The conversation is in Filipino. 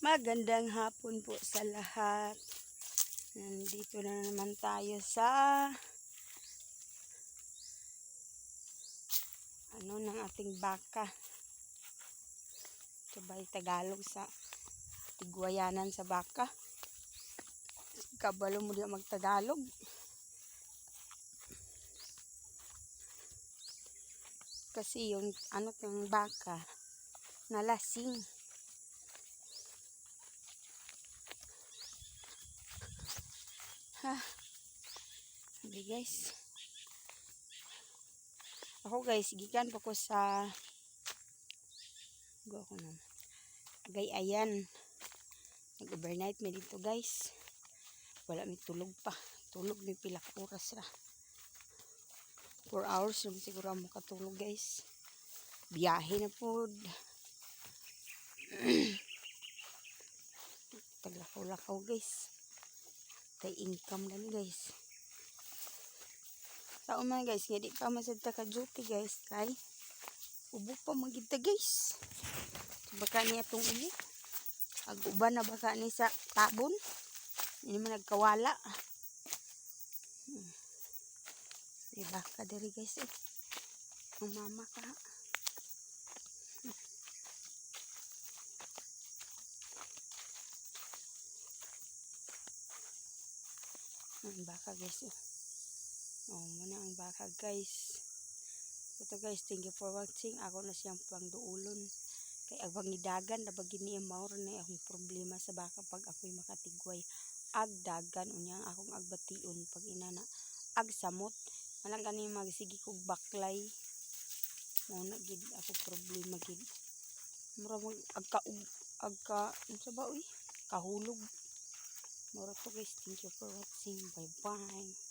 Magandang hapon po sa lahat. Nandito na naman tayo sa ng ating baka. Sabay Tagalog sa Tigwayanan sa baka. Kabalo mo diya magtagalog. Kasi yung baka nalasing. Okay guys. Ako guys, gikan pa ko sa Gayayan. Nag-overnight mi dito guys. Wala mi tulog pa. Tulog mi pila ka oras ra. 4 hours naman siguro mo katulog guys. Biyahe na po. Taglakaw-lakaw guys. Tay income na ni guys. Taon man guys, nga di pa masadta ka duty guys. Kay ubo pa magita guys. Baka niya itong ubo. Ag-uban na baka ni sa tabon. Hindi man nagkawala. May baka dari guys eh. Ang mama ka. Ang baka guys eh. Muna ang baka guys. Ito guys, thank you for watching. Ako na siyang pangduulon. Kay abang nidagan, nabagin niya maura na akong problema sa baka pag ako'y makatigway. Agdagan, unyang akong agbation pag inana. Agsamot. Malang ganin magsigi kog baklay. Muna gid ako problema gid. Mura mag sa ba uy? Kahulog. Mura to guys, thank you for watching. Bye bye.